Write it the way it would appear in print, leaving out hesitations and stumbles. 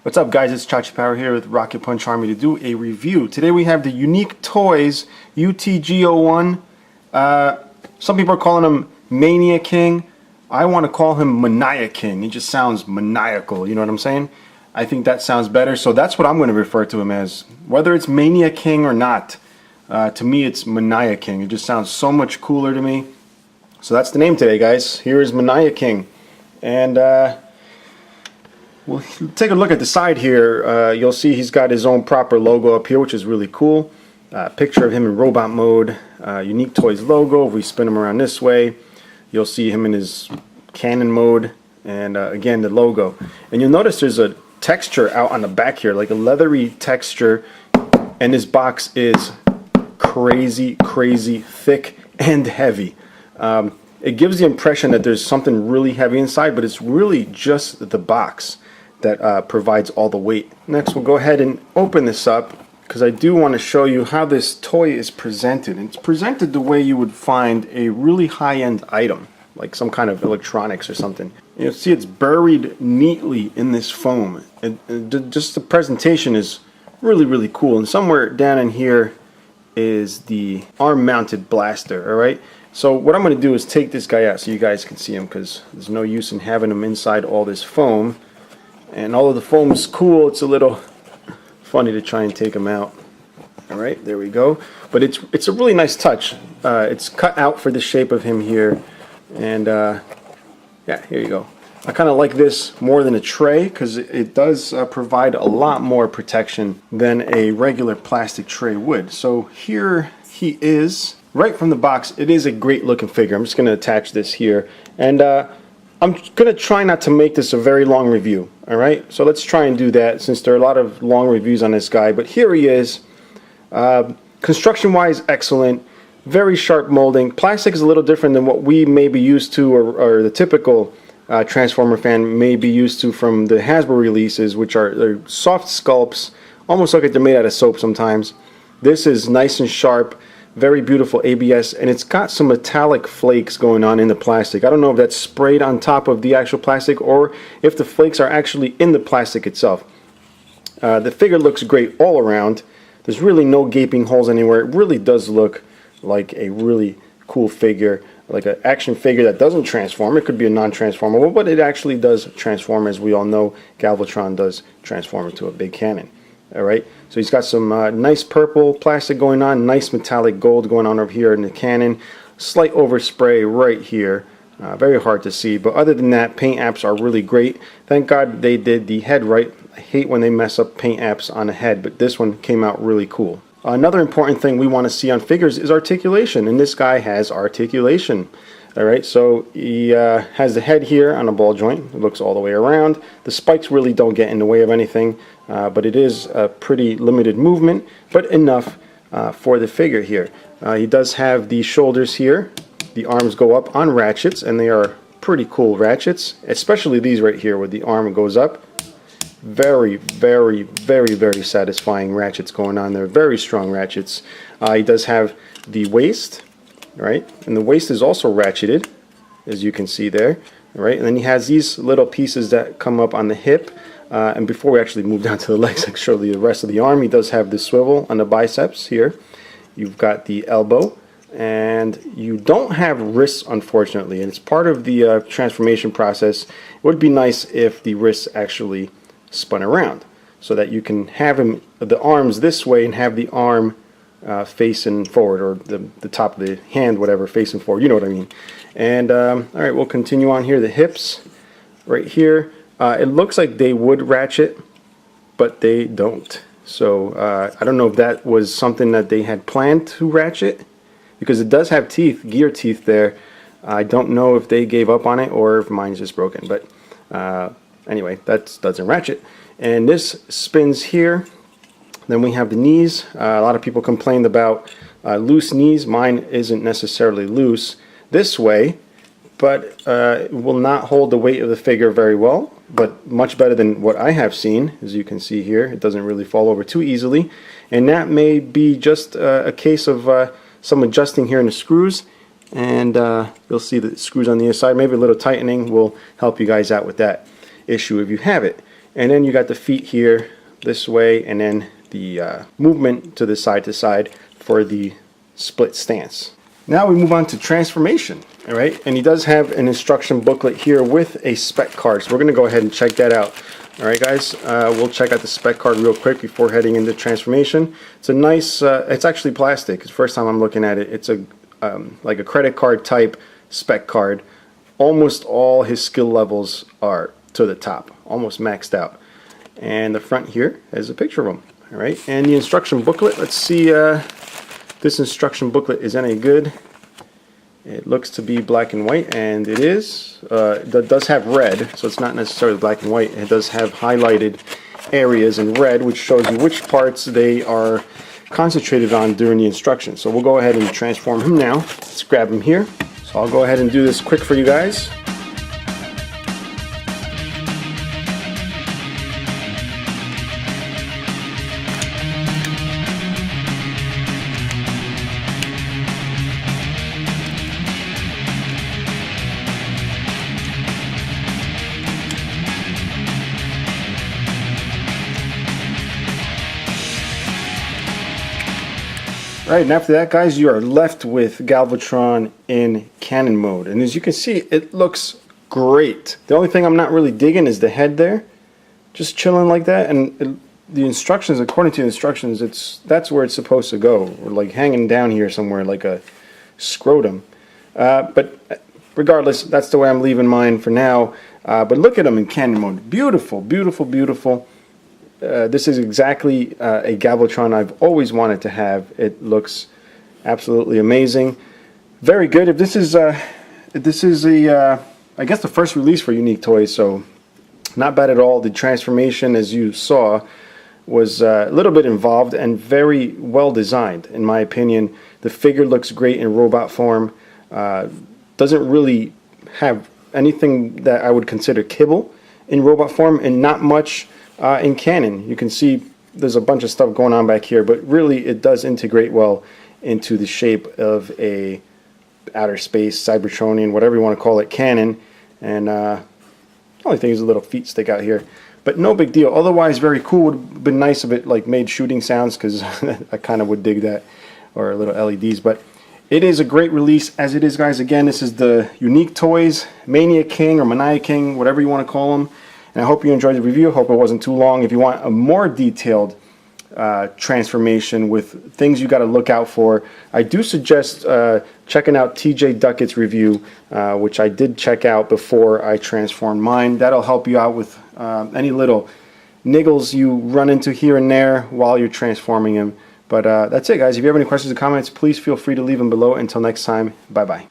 What's up, guys? It's Chachi Power here with Rocket Punch Army to do a review. Today we have the Unique Toys UT-G01. Some people are calling him Maniaking. I want to call him Maniaking. He just sounds maniacal, you know what I'm saying? I think that sounds better, so that's what I'm going to refer to him as. Whether it's Maniaking or not, to me it's Maniaking. It just sounds so much cooler to me. So that's the name today, guys. Here is Maniaking. And we'll take a look at the side here. You'll see he's got his own proper logo up here, which is really cool. Picture of him in robot mode. Unique Toys logo. If we spin him around this way, you'll see him in his Canon mode. And again, the logo. And you'll notice there's a texture out on the back here, like a leathery texture. And this box is crazy, crazy thick and heavy. It gives the impression that there's something really heavy inside, but it's really just the box that provides all the weight. Next, we'll go ahead and open this up because I do want to show you how this toy is presented. And it's presented the way you would find a really high-end item, like some kind of electronics or something. You'll see it's buried neatly in this foam. Just the presentation is really, really cool. And somewhere down in here is the arm-mounted blaster, alright? So what I'm going to do is take this guy out so you guys can see him, because there's no use in having him inside all this foam. And although the foam is cool, it's a little funny to try and take him out. Alright, there we go. But it's a really nice touch. It's cut out for the shape of him here. And yeah, here you go. I kind of like this more than a tray because it does provide a lot more protection than a regular plastic tray would. So here he is. Right from the box, it is a great looking figure. I'm just going to attach this here. And I'm going to try not to make this a very long review. Alright, so let's try and do that since there are a lot of long reviews on this guy. But here he is. Construction wise, excellent. Very sharp molding. Plastic is a little different than what we may be used to, or the typical Transformer fan may be used to from the Hasbro releases, which are they're soft sculpts, almost like they're made out of soap sometimes. This is nice and sharp. Very beautiful ABS, and it's got some metallic flakes going on in the plastic. I don't know if that's sprayed on top of the actual plastic or if the flakes are actually in the plastic itself. The figure looks great all around. There's really no gaping holes anywhere. It really does look like a really cool figure, like an action figure that doesn't transform. It could be a non-transformable, but it actually does transform. As we all know, Galvatron does transform into a big cannon. Alright, so he's got some nice purple plastic going on, nice metallic gold going on over here in the cannon, slight overspray right here, very hard to see, but other than that, paint apps are really great. Thank God they did the head right. I hate when they mess up paint apps on the head, but this one came out really cool. Another important thing we want to see on figures is articulation, and this guy has articulation. Alright, so he has the head here on a ball joint. It looks all the way around. The spikes really don't get in the way of anything, but it is a pretty limited movement, but enough for the figure here. He does have the shoulders here. The arms go up on ratchets, and they are pretty cool ratchets, especially these right here where the arm goes up. Very, very, very, very satisfying ratchets going on there. Very strong ratchets. He does have the waist. Right, and the waist is also ratcheted, as you can see there. Right, and then he has these little pieces that come up on the hip. And before we actually move down to the legs, I can show the rest of the arm. He does have the swivel on the biceps here. You've got the elbow, and you don't have wrists, unfortunately. And it's part of the transformation process. It would be nice if the wrists actually spun around, so that you can have him the arms this way and have the arm facing forward, or the top of the hand, whatever, facing forward, you know what I mean. And alright, we'll continue on here. The hips right here, it looks like they would ratchet, but they don't. So I don't know if that was something that they had planned to ratchet, because it does have teeth, gear teeth there. I don't know if they gave up on it or if mine's just broken, but anyway, that doesn't ratchet. And this spins here. Then we have the knees. A lot of people complained about loose knees. Mine isn't necessarily loose this way, but it will not hold the weight of the figure very well, but much better than what I have seen. As you can see here, it doesn't really fall over too easily, and that may be just a case of some adjusting here in the screws, and you'll see the screws on the inside. Maybe a little tightening will help you guys out with that issue if you have it. and then you got the feet here this way, and then the movement to the side for the split stance. Now we move on to transformation. All right, and he does have an instruction booklet here with a spec card, so we're going to go ahead and check that out. All right, guys, we'll check out the spec card real quick before heading into transformation. It's a nice, it's actually plastic. It's the first time I'm looking at it. It's a like a credit card type spec card. Almost all his skill levels are to the top, almost maxed out. And the front here is a picture of him. All right, and the instruction booklet. Let's see. This instruction booklet is any good. It looks to be black and white, and it is. That does have red, so it's not necessarily black and white. It does have highlighted areas in red, which shows you which parts they are concentrated on during the instruction. So we'll go ahead and transform him now. Let's grab him here. So I'll go ahead and do this quick for you guys. Right, and after that, guys, you are left with Galvatron in Canon mode. And as you can see, it looks great. The only thing I'm not really digging is the head there. Just chilling like that. And the instructions, according to the instructions, that's where it's supposed to go. Or like hanging down here somewhere like a scrotum. But regardless, that's the way I'm leaving mine for now. But look at them in Canon mode. Beautiful, beautiful, beautiful. This is exactly a Galvatron I've always wanted to have. It looks absolutely amazing. Very good. If this is I guess the first release for Unique Toys, so not bad at all. The transformation, as you saw, was a little bit involved and very well designed, in my opinion. The figure looks great in robot form. Doesn't really have anything that I would consider kibble in robot form, and not much in Canon. You can see there's a bunch of stuff going on back here, but really it does integrate well into the shape of a outer space, Cybertronian, whatever you want to call it, Canon. And the only thing is the little feet stick out here, but no big deal. Otherwise, very cool. Would have been nice if it like made shooting sounds, because I kind of would dig that, or little LEDs. But it is a great release as it is, guys. Again, this is the Unique Toys Maniaking or Maniaking, whatever you want to call them. And I hope you enjoyed the review. Hope it wasn't too long. If you want a more detailed transformation with things you got to look out for, I do suggest checking out TJ Duckett's review, which I did check out before I transformed mine. That'll help you out with any little niggles you run into here and there while you're transforming him. But that's it, guys. If you have any questions or comments, please feel free to leave them below. Until next time, bye-bye.